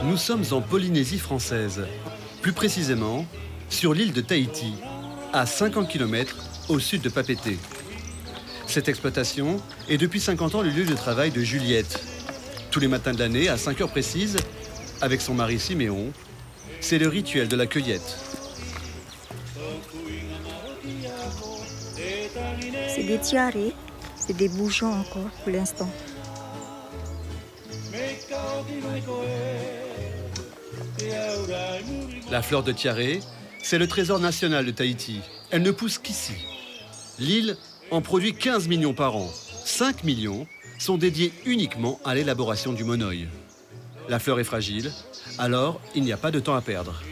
Nous sommes en Polynésie française, plus précisément sur l'île de Tahiti, à 50 km au sud de Papeete. Cette exploitation est depuis 50 ans le lieu de travail de Juliette. Tous les matins de l'année, à 5 heures précises, avec son mari Siméon, c'est le rituel de la cueillette. C'est des tiarés, c'est des bourgeons encore pour l'instant. La fleur de tiaré, c'est le trésor national de Tahiti. Elle ne pousse qu'ici. L'île en produit 15 millions par an. 5 millions sont dédiés uniquement à l'élaboration du monoï. La fleur est fragile, alors il n'y a pas de temps à perdre.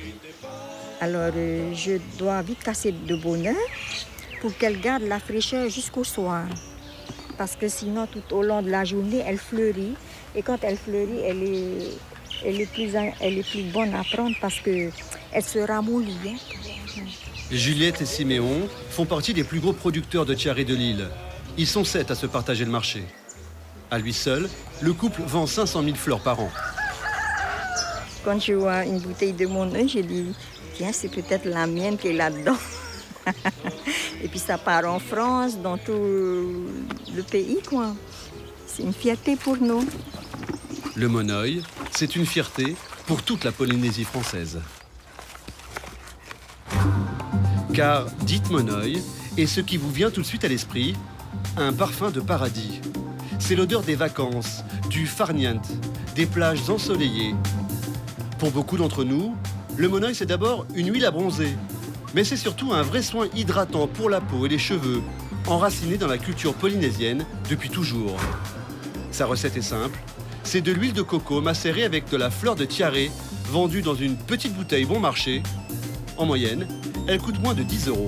Alors je dois vite casser de bonne heure pour qu'elle garde la fraîcheur jusqu'au soir. Parce que sinon, tout au long de la journée, elle fleurit. Et quand elle fleurit, elle est plus bonne à prendre parce qu'elle se ramollit. Hein. Juliette et Siméon font partie des plus gros producteurs de tiaré de l'île. Ils sont 7 à se partager le marché. À lui seul, le couple vend 500 000 fleurs par an. Quand je vois une bouteille de Monoï, je dis, tiens, c'est peut-être la mienne qui est là-dedans. Et puis ça part en France, dans tout le pays, quoi. C'est une fierté pour nous. Le monoï, c'est une fierté pour toute la Polynésie française. Car dites monoï, et ce qui vous vient tout de suite à l'esprit, un parfum de paradis. C'est l'odeur des vacances, du farniente, des plages ensoleillées. Pour beaucoup d'entre nous, le monoï, c'est d'abord une huile à bronzer. Mais c'est surtout un vrai soin hydratant pour la peau et les cheveux, enraciné dans la culture polynésienne depuis toujours. Sa recette est simple, c'est de l'huile de coco macérée avec de la fleur de tiaré, vendue dans une petite bouteille bon marché. En moyenne, elle coûte moins de 10 €.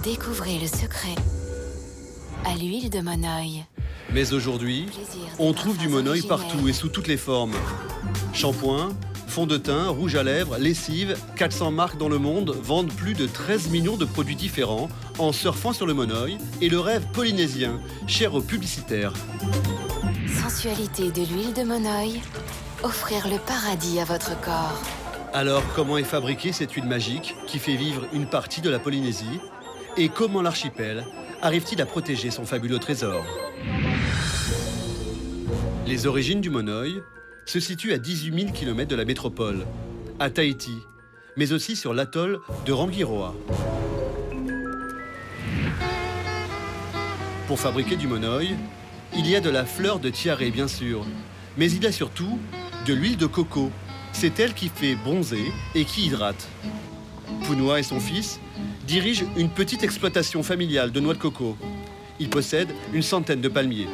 Découvrez le secret à l'huile de monoï. Mais aujourd'hui, on trouve du monoï partout et sous toutes les formes. Shampoing, fond de teint, rouge à lèvres, lessive, 400 marques dans le monde vendent plus de 13 millions de produits différents en surfant sur le monoï et le rêve polynésien, cher aux publicitaires. Sensualité de l'huile de monoï, offrir le paradis à votre corps. Alors, comment est fabriquée cette huile magique qui fait vivre une partie de la Polynésie? Et comment l'archipel arrive-t-il à protéger son fabuleux trésor? Les origines du monoï se situent à 18 000 km de la métropole, à Tahiti, mais aussi sur l'atoll de Rangiroa. Pour fabriquer du monoï, il y a de la fleur de tiaré, bien sûr, mais il y a surtout de l'huile de coco. C'est elle qui fait bronzer et qui hydrate. Punua et son fils dirigent une petite exploitation familiale de noix de coco. Ils possèdent une centaine de palmiers.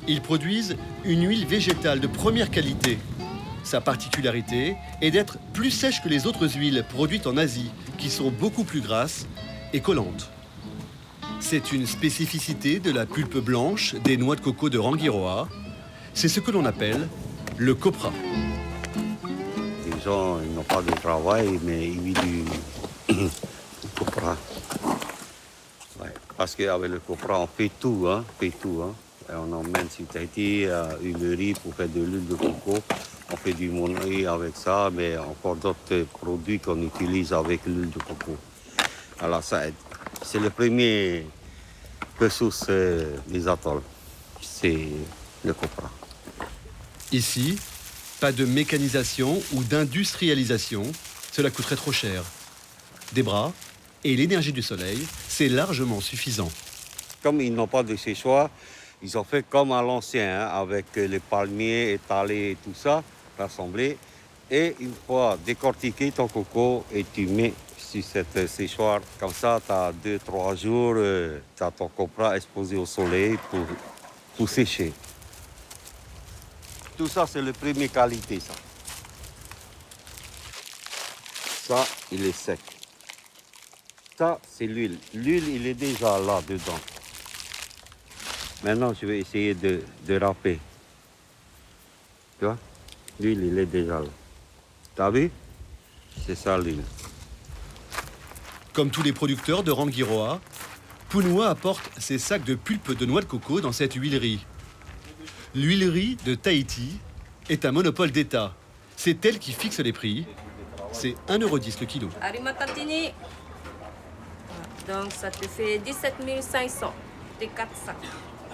Ils produisent une huile végétale de première qualité. Sa particularité est d'être plus sèche que les autres huiles produites en Asie, qui sont beaucoup plus grasses et collantes. C'est une spécificité de la pulpe blanche des noix de coco de Rangiroa. C'est ce que l'on appelle le copra. Les gens n'ont pas de travail, mais ils vivent du copra. Ouais, parce qu'avec le copra, on fait tout. Et on emmène sur Tahiti à huilerie pour faire de l'huile de coco. On fait du monoï avec ça, mais encore d'autres produits qu'on utilise avec l'huile de coco. Alors ça aide. C'est le premier ressource des atolls. C'est le copra. Ici, pas de mécanisation ou d'industrialisation, cela coûterait trop cher. Des bras et l'énergie du soleil, c'est largement suffisant. Comme ils n'ont pas de séchoir, ils ont fait comme à l'ancien, avec les palmiers étalés et tout ça, rassemblés. Et une fois décortiqué ton coco et tu mets sur cette séchoir, comme ça, tu as 2-3 jours, tu as ton copra exposé au soleil pour sécher. Tout ça, c'est la première qualité, ça. Ça, il est sec. Ça, c'est l'huile. L'huile, il est déjà là, dedans. Maintenant, je vais essayer de râper. Tu vois? L'huile, il est déjà là. T'as vu? C'est ça, l'huile. Comme tous les producteurs de Rangiroa, Punua apporte ses sacs de pulpe de noix de coco dans cette huilerie. L'huilerie de Tahiti est un monopole d'État. C'est elle qui fixe les prix. C'est 1,10 € le kilo. Arimatantini. Donc ça te fait 17 500. Des 4 sacs.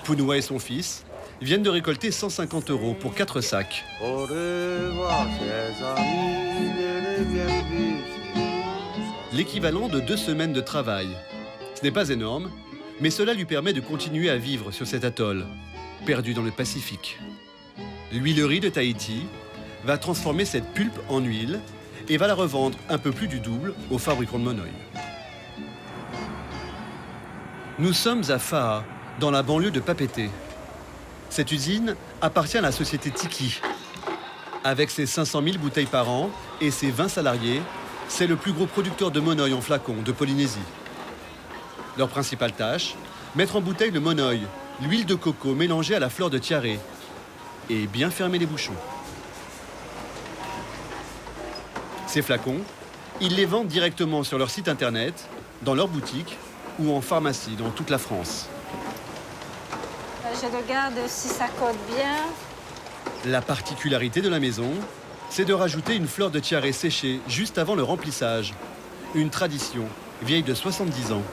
Pounoua et son fils viennent de récolter 150 € pour 4 sacs. Au revoir, chers amis, ne reviens plus. L'équivalent de 2 semaines de travail. Ce n'est pas énorme, mais cela lui permet de continuer à vivre sur cet atoll, perdu dans le Pacifique. L'huilerie de Tahiti va transformer cette pulpe en huile et va la revendre un peu plus du double aux fabricants de monoeil. Nous sommes à Fa'a, dans la banlieue de Papeete. Cette usine appartient à la société Tiki. Avec ses 500 000 bouteilles par an et ses 20 salariés, c'est le plus gros producteur de monoeil en flacon de Polynésie. Leur principale tâche, mettre en bouteille le monoeil, l'huile de coco mélangée à la fleur de tiare, et bien fermer les bouchons. Ces flacons, ils les vendent directement sur leur site internet, dans leur boutique ou en pharmacie dans toute la France. Je regarde si ça code bien. La particularité de la maison, c'est de rajouter une fleur de tiare séchée juste avant le remplissage. Une tradition vieille de 70 ans.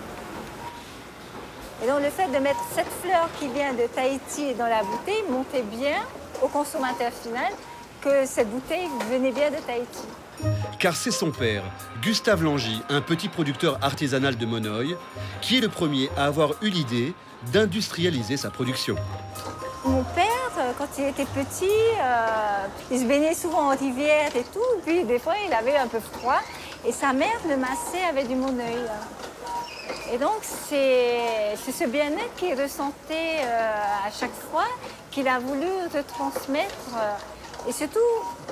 Et donc le fait de mettre cette fleur qui vient de Tahiti dans la bouteille montrait bien au consommateur final que cette bouteille venait bien de Tahiti. Car c'est son père, Gustave Langy, un petit producteur artisanal de monoeil, qui est le premier à avoir eu l'idée d'industrialiser sa production. Mon père, quand il était petit, il se baignait souvent en rivière et tout, puis des fois il avait un peu froid, et sa mère le massait avec du monoeil. Et donc c'est ce bien-être qu'il ressentait à chaque fois qu'il a voulu retransmettre. Et surtout,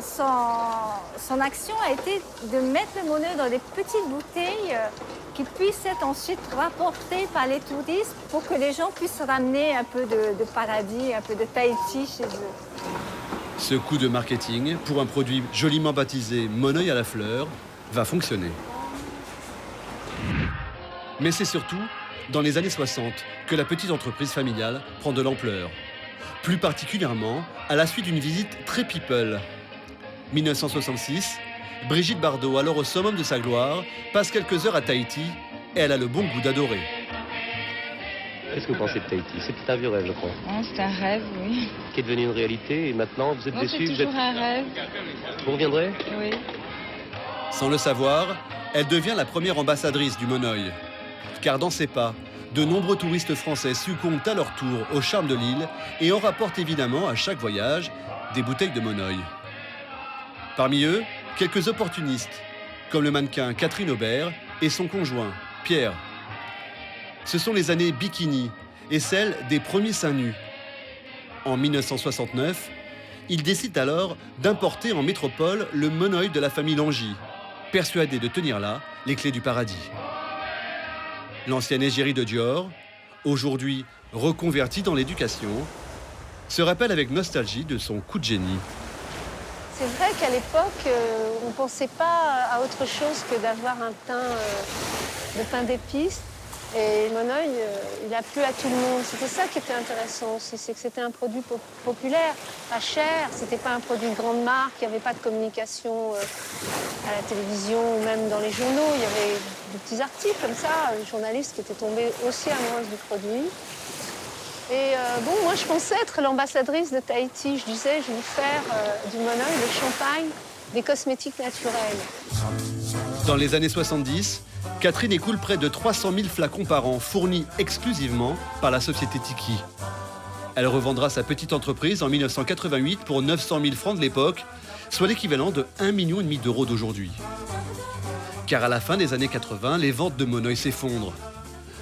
son action a été de mettre le monoeil dans des petites bouteilles qui puissent être ensuite rapportées par les touristes pour que les gens puissent ramener un peu de paradis, un peu de Tahiti chez eux. Ce coup de marketing, pour un produit joliment baptisé monoeil à la fleur, va fonctionner. Mais c'est surtout dans les années 60 que la petite entreprise familiale prend de l'ampleur. Plus particulièrement à la suite d'une visite très people. 1966, Brigitte Bardot, alors au summum de sa gloire, passe quelques heures à Tahiti et elle a le bon goût d'adorer. Qu'est-ce que vous pensez de Tahiti? C'était un vieux rêve, je crois. Oh, c'est un rêve, oui. Qui est devenu une réalité et maintenant vous êtes Oh, déçu? c'est toujours un rêve. Vous reviendrez? Oui. Sans le savoir, elle devient la première ambassadrice du monoeil. Car dans ses pas, de nombreux touristes français succombent à leur tour au charme de l'île et en rapportent évidemment à chaque voyage des bouteilles de monoeil. Parmi eux, quelques opportunistes, comme le mannequin Catherine Aubert et son conjoint, Pierre. Ce sont les années bikini et celles des premiers seins nus. En 1969, ils décident alors d'importer en métropole le monoeil de la famille Langy, persuadés de tenir là les clés du paradis. L'ancienne égérie de Dior, aujourd'hui reconvertie dans l'éducation, se rappelle avec nostalgie de son coup de génie. C'est vrai qu'à l'époque, on ne pensait pas à autre chose que d'avoir un teint de pain d'épices. Et le monoeil, il a plu à tout le monde. C'était ça qui était intéressant aussi, c'est que c'était un produit populaire, pas cher. C'était pas un produit de grande marque, il n'y avait pas de communication à la télévision ou même dans les journaux. Il y avait des petits articles comme ça, les journalistes qui étaient tombés aussi amoureux du produit. Et bon, moi je pensais être l'ambassadrice de Tahiti. Je disais, je vais faire du monoeil, le champagne, des cosmétiques naturels. Dans les années 70, Catherine écoule près de 300 000 flacons par an, fournis exclusivement par la société Tiki. Elle revendra sa petite entreprise en 1988 pour 900 000 francs de l'époque, soit l'équivalent de 1,5 million d'euros d'aujourd'hui. Car à la fin des années 80, les ventes de monoeil s'effondrent.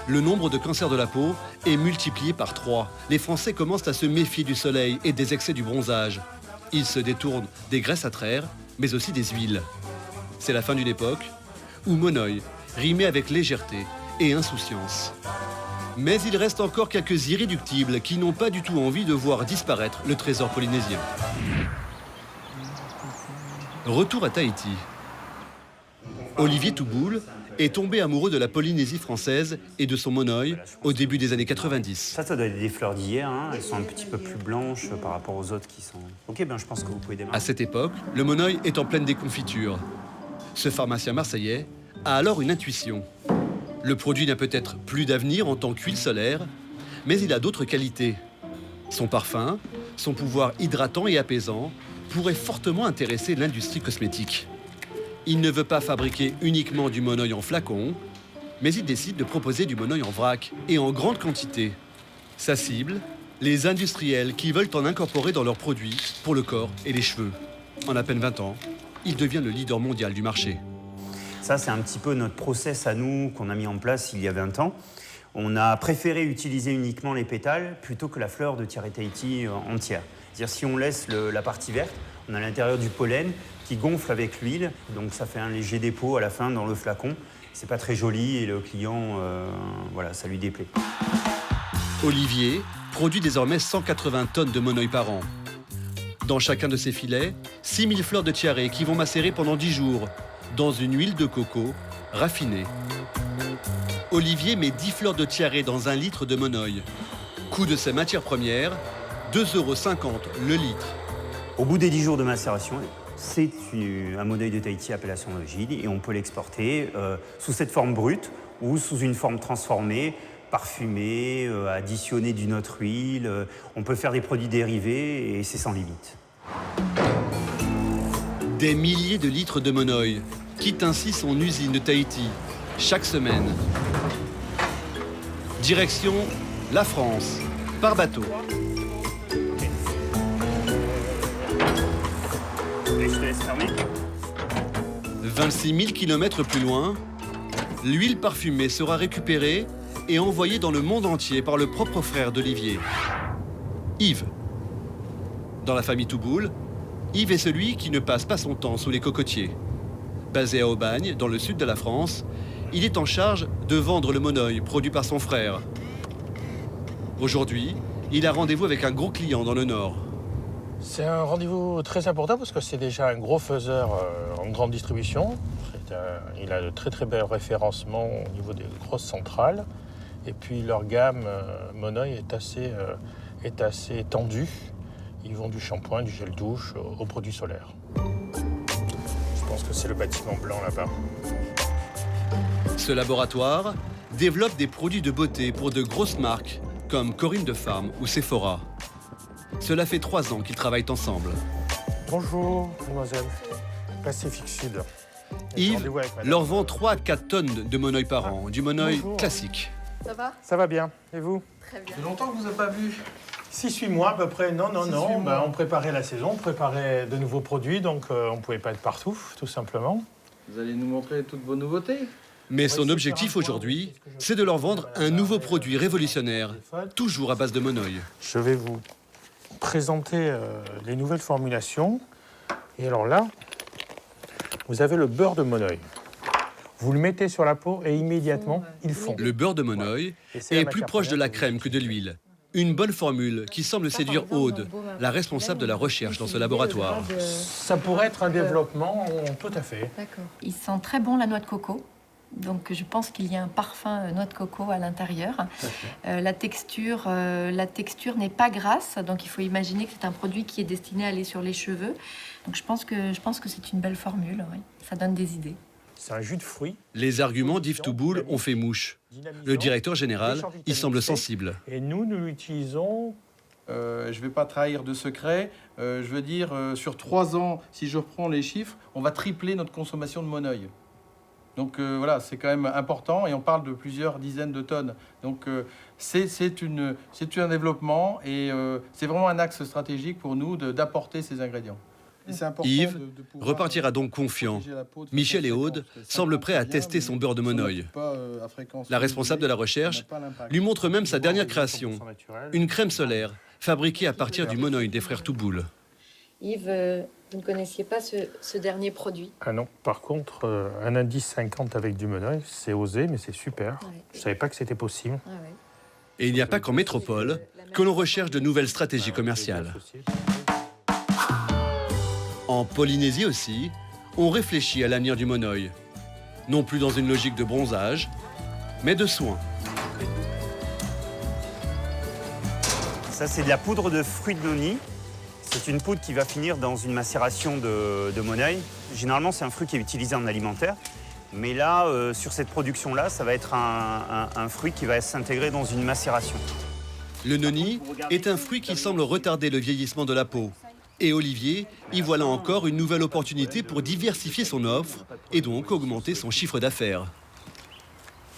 Le nombre de cancers de la peau est multiplié par 3. Les Français commencent à se méfier du soleil et des excès du bronzage. Ils se détournent des graisses à traire, mais aussi des huiles. C'est la fin d'une époque où monoeil rimait avec légèreté et insouciance. Mais il reste encore quelques irréductibles qui n'ont pas du tout envie de voir disparaître le trésor polynésien. Retour à Tahiti. Olivier Touboul est tombé amoureux de la Polynésie française et de son monoeil au début des années 90. Ça doit être des fleurs d'hier, hein. Elles sont un petit peu plus blanches par rapport aux autres qui sont... Ok, je pense que vous pouvez démarrer. À cette époque, le monoeil est en pleine déconfiture. Ce pharmacien marseillais a alors une intuition. Le produit n'a peut-être plus d'avenir en tant qu'huile solaire, mais il a d'autres qualités. Son parfum, son pouvoir hydratant et apaisant pourrait fortement intéresser l'industrie cosmétique. Il ne veut pas fabriquer uniquement du monoeil en flacon, mais il décide de proposer du monoeil en vrac et en grande quantité. Sa cible, les industriels qui veulent en incorporer dans leurs produits pour le corps et les cheveux. En à peine 20 ans, il devient le leader mondial du marché. Ça, c'est un petit peu notre process à nous qu'on a mis en place il y a 20 ans. On a préféré utiliser uniquement les pétales plutôt que la fleur de Tiare Tahiti entière. C'est-à-dire si on laisse la partie verte, on a à l'intérieur du pollen qui gonfle avec l'huile, donc ça fait un léger dépôt à la fin dans le flacon. C'est pas très joli et le client, ça lui déplaît. Olivier produit désormais 180 tonnes de monoeil par an. Dans chacun de ses filets, 6000 fleurs de tiare qui vont macérer pendant 10 jours dans une huile de coco raffinée. Olivier met 10 fleurs de tiare dans 1 litre de monoeil. Coût de ses matières premières, 2,50 € le litre. Au bout des 10 jours de macération, c'est un monoeil de Tahiti appellation d'origine et on peut l'exporter sous cette forme brute ou sous une forme transformée, parfumée, additionnée d'une autre huile. On peut faire des produits dérivés et c'est sans limite. Des milliers de litres de monoeil quittent ainsi son usine de Tahiti chaque semaine. Direction la France, par bateau. Et je te laisse fermer. 26 000 km plus loin, l'huile parfumée sera récupérée et envoyée dans le monde entier par le propre frère d'Olivier, Yves. Dans la famille Touboul, Yves est celui qui ne passe pas son temps sous les cocotiers. Basé à Aubagne, dans le sud de la France, il est en charge de vendre le monoeil produit par son frère. Aujourd'hui, il a rendez-vous avec un gros client dans le Nord. C'est un rendez-vous très important parce que c'est déjà un gros faiseur en grande distribution. Il a de très très bel référencement au niveau des grosses centrales. Et puis leur gamme monoeil est assez étendue. Ils vont du shampoing, du gel douche aux produits solaires. Je pense que c'est le bâtiment blanc là-bas. Ce laboratoire développe des produits de beauté pour de grosses marques comme Corinne de Farm ou Sephora. Cela fait 3 ans qu'ils travaillent ensemble. Bonjour, mademoiselle. Pacifique Sud. Yves leur vend 3 à 4 tonnes de monoeil par an, du monoeil classique. Ça va? Ça va bien. Et vous? Très bien. Ça fait longtemps que vous n'avez pas vu? 6-8 mois à peu près. Non. On préparait la saison, on préparait de nouveaux produits, donc on ne pouvait pas être partout, tout simplement. Vous allez nous montrer toutes vos nouveautés? Mais son objectif aujourd'hui, c'est de leur vendre un nouveau produit révolutionnaire, toujours à base de monoeil. Je vais vous présenter les nouvelles formulations. Et alors là, vous avez le beurre de monoeil. Vous le mettez sur la peau et immédiatement, il fond. Le beurre de monoeil est plus proche de la crème que de l'huile. Une bonne formule qui semble séduire Aude, la responsable de la recherche dans ce laboratoire. Ça pourrait être un développement, tout à fait. D'accord. Il sent très bon la noix de coco. Donc je pense qu'il y a un parfum noix de coco à l'intérieur. La texture n'est pas grasse, donc il faut imaginer que c'est un produit qui est destiné à aller sur les cheveux. Donc je pense que c'est une belle formule, oui. Ça donne des idées. C'est un jus de fruits. Les arguments d'Yves Touboul ont fait mouche. Le directeur général y semble sensible. Et nous l'utilisons. Je ne vais pas trahir de secret. Je veux dire, sur 3 ans, si je reprends les chiffres, on va tripler notre consommation de monoeil. Donc voilà, c'est quand même important et on parle de plusieurs dizaines de tonnes. Donc c'est un développement et c'est vraiment un axe stratégique pour nous d'apporter ces ingrédients. Yves repartira donc confiant. Michel et Aude semblent prêts à tester son beurre de monoeil. La responsable de la recherche lui montre même sa dernière création, une crème solaire fabriquée à partir du monoeil des frères Touboul. Yves, vous ne connaissiez pas ce dernier produit? Ah non, par contre, un indice 50 avec du monoeil, c'est osé, mais c'est super. Ouais. Je ne savais pas que c'était possible. Ah ouais. Et il n'y a pas qu'en métropole que l'on recherche de nouvelles stratégies commerciales. En Polynésie aussi, on réfléchit à l'avenir du monoeil. Non plus dans une logique de bronzage, mais de soin. Ça, c'est de la poudre de fruits de noni. C'est une poudre qui va finir dans une macération de Monoeil. Généralement, c'est un fruit qui est utilisé en alimentaire. Mais là, sur cette production-là, ça va être un fruit qui va s'intégrer dans une macération. Le noni est un fruit qui semble retarder le vieillissement de la peau. Et Olivier y voit là encore une nouvelle opportunité pour diversifier son offre et donc augmenter son chiffre d'affaires.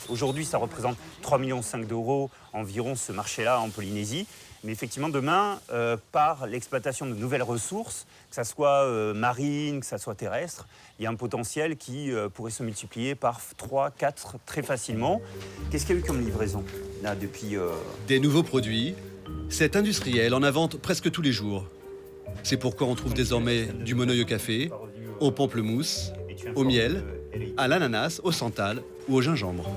Aujourd'hui, ça représente 3,5 millions d'euros environ ce marché-là en Polynésie. Mais effectivement, demain, par l'exploitation de nouvelles ressources, que ce soit marine, que ce soit terrestre, il y a un potentiel qui pourrait se multiplier par 3, 4 très facilement. Qu'est-ce qu'il y a eu comme livraison là, depuis Des nouveaux produits. Cet industriel en invente presque tous les jours. C'est pourquoi on trouve désormais du monoeil au café, au pamplemousse, au miel, à l'ananas, au santal ou au gingembre.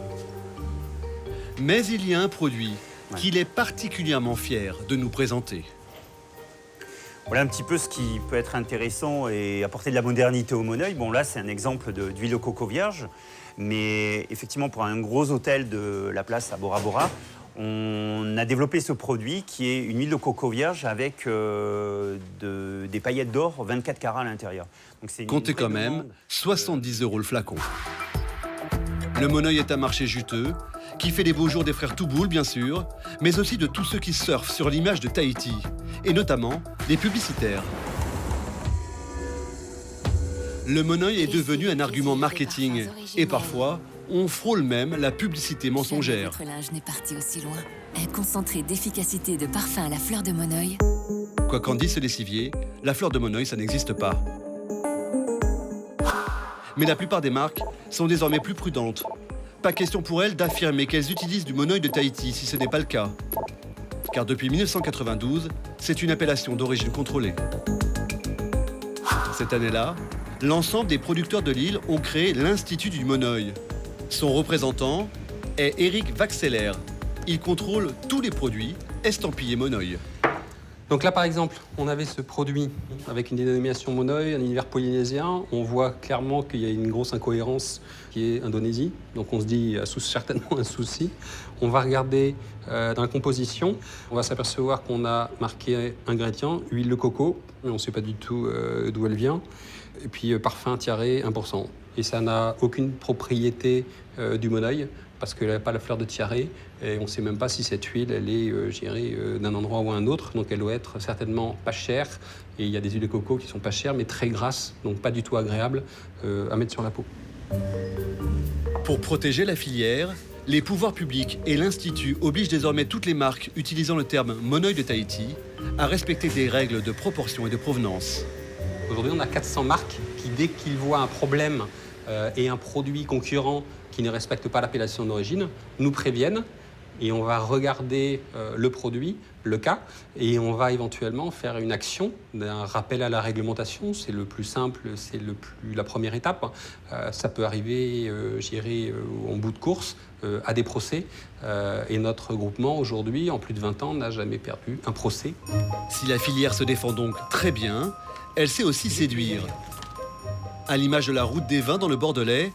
Mais il y a un produit qu'il est particulièrement fier de nous présenter. Voilà un petit peu ce qui peut être intéressant et apporter de la modernité au monoeil. Bon là, c'est un exemple d'huile de coco vierge, mais effectivement pour un gros hôtel de la place à Bora Bora, on a développé ce produit qui est une huile de coco vierge avec des paillettes d'or 24 carats à l'intérieur. Comptez quand même 70 € le flacon. Le monoeil est un marché juteux qui fait les beaux jours des frères Touboul, bien sûr, mais aussi de tous ceux qui surfent sur l'image de Tahiti, et notamment les publicitaires. Le monoeil est devenu un argument marketing, et parfois, on frôle même la publicité mensongère. Votre linge n'est parti aussi loin. Un concentré d'efficacité de parfum à la fleur de monoeil. Quoi qu'en dise ce lessivier, la fleur de monoeil, ça n'existe pas. Mais la plupart des marques sont désormais plus prudentes. Pas question pour elles d'affirmer qu'elles utilisent du monoeil de Tahiti si ce n'est pas le cas. Car depuis 1992, c'est une appellation d'origine contrôlée. Cette année-là, l'ensemble des producteurs de l'île ont créé l'Institut du monoeil. Son représentant est Eric Vaxeler. Il contrôle tous les produits estampillés monoeil. Donc là, par exemple, on avait ce produit avec une dénomination monoeil, un univers polynésien. On voit clairement qu'il y a une grosse incohérence qui est Indonésie. Donc on se dit, il y a certainement un souci. On va regarder dans la composition. On va s'apercevoir qu'on a marqué ingrédients, huile de coco, mais on ne sait pas du tout d'où elle vient. Et puis parfum tiare 1%. Et ça n'a aucune propriété du monoeil, parce qu'elle n'a pas la fleur de tiare, et on ne sait même pas si cette huile, elle est d'un endroit ou un autre, donc elle doit être certainement pas chère, et il y a des huiles de coco qui sont pas chères, mais très grasses, donc pas du tout agréables à mettre sur la peau. Pour protéger la filière, les pouvoirs publics et l'Institut obligent désormais toutes les marques utilisant le terme monoeil de Tahiti à respecter des règles de proportion et de provenance. Aujourd'hui, on a 400 marques qui, dès qu'ils voient un problème et un produit concurrent qui ne respecte pas l'appellation d'origine, nous préviennent et on va regarder le produit, le cas, et on va éventuellement faire une action d'un rappel à la réglementation. C'est le plus simple, c'est la première étape. Ça peut arriver, en bout de course, à des procès. Et notre groupement, aujourd'hui, en plus de 20 ans, n'a jamais perdu un procès. Si la filière se défend donc très bien, elle sait aussi séduire. À l'image de la route des vins dans le Bordelais,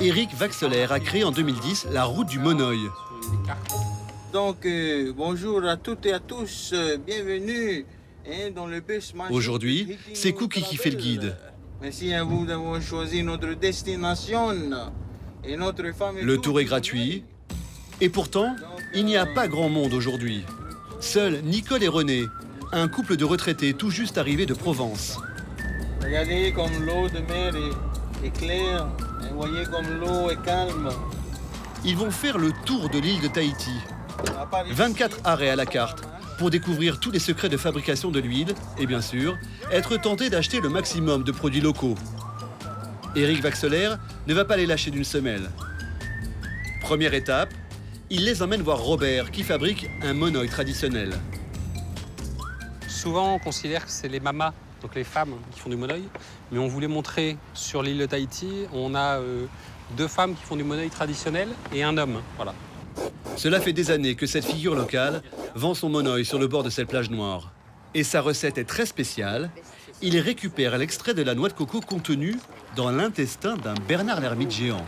Eric Vaxeler a créé en 2010 la route du monoeil. Donc, bonjour à toutes et à tous, bienvenue dans le bus magique. Aujourd'hui, c'est Cookie qui fait le guide. Merci à vous d'avoir choisi notre destination et notre famille. Le tour est gratuit. Et pourtant, il n'y a pas grand monde aujourd'hui. Seuls Nicole et René, un couple de retraités tout juste arrivés de Provence. Regardez comme l'eau de mer est claire, et voyez comme l'eau est calme. Ils vont faire le tour de l'île de Tahiti. 24 arrêts à la carte pour découvrir tous les secrets de fabrication de l'huile et bien sûr, être tentés d'acheter le maximum de produits locaux. Eric Vaxeler ne va pas les lâcher d'une semelle. Première étape, il les emmène voir Robert qui fabrique un monoeil traditionnel. Souvent, on considère que c'est les mamas, donc les femmes, qui font du monoeil. Mais on voulait montrer sur l'île de Tahiti, on a 2 femmes qui font du monoeil traditionnel et un homme. Voilà. Cela fait des années que cette figure locale vend son monoeil sur le bord de cette plage noire. Et sa recette est très spéciale. Il récupère l'extrait de la noix de coco contenu dans l'intestin d'un Bernard l'ermite géant.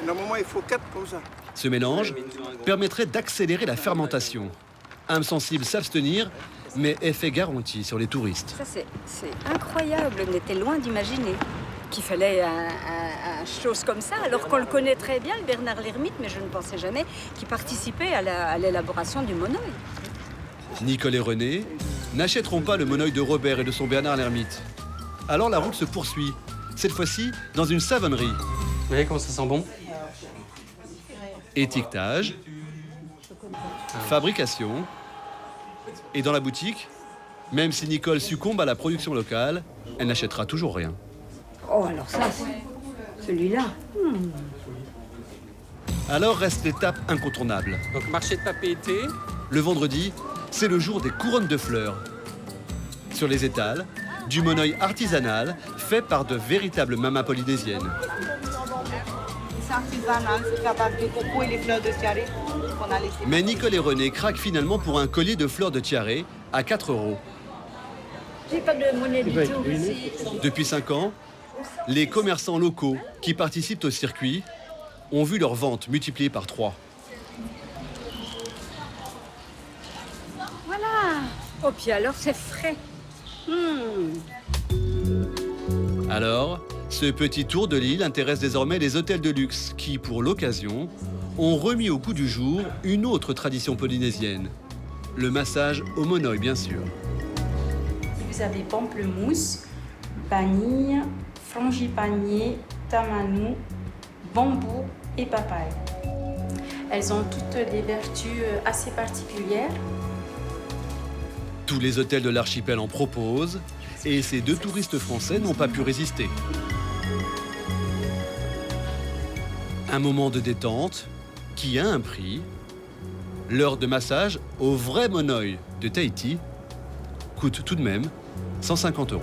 Normalement, il faut 4 comme ça. Ce mélange permettrait d'accélérer la fermentation. Âmes sensibles s'abstenir, mais effet garanti sur les touristes. Ça, c'est incroyable. On était loin d'imaginer qu'il fallait un chose comme ça, alors qu'on le connaît très bien, le Bernard l'Ermite, mais je ne pensais jamais qu'il participait à l'élaboration du monoeil. Nicole et René n'achèteront pas le monoeil de Robert et de son Bernard l'Ermite. Alors la route se poursuit, cette fois-ci dans une savonnerie. Vous voyez comment ça sent bon? Étiquetage, fabrication, et dans la boutique, même si Nicole succombe à la production locale, elle n'achètera toujours rien. Oh, alors ça, celui-là. Alors reste l'étape incontournable. Donc marché de papier-été. Le vendredi, c'est le jour des couronnes de fleurs. Sur les étals, du monoeil artisanal fait par de véritables mamas polynésiennes. C'est artisanal, c'est à base de coco et les fleurs de tiare qu'on a laissé. Mais Nicole et René craquent finalement pour un collier de fleurs de tiare à 4 €. J'ai pas de monnaie du tout ici. Depuis 5 ans, les commerçants locaux qui participent au circuit ont vu leurs ventes multipliées par 3. Voilà. Oh, puis alors, c'est frais. Alors, ce petit tour de l'île intéresse désormais les hôtels de luxe qui, pour l'occasion, ont remis au goût du jour une autre tradition polynésienne. Le massage au monoeil, bien sûr. Vous avez pamplemousse, vanille, frangipanier, tamanu, bambou et papaye. Elles ont toutes des vertus assez particulières. Tous les hôtels de l'archipel en proposent et ces 2 touristes français n'ont pas pu résister. Un moment de détente qui a un prix. L'heure de massage au vrai monoeil de Tahiti coûte tout de même 150 €.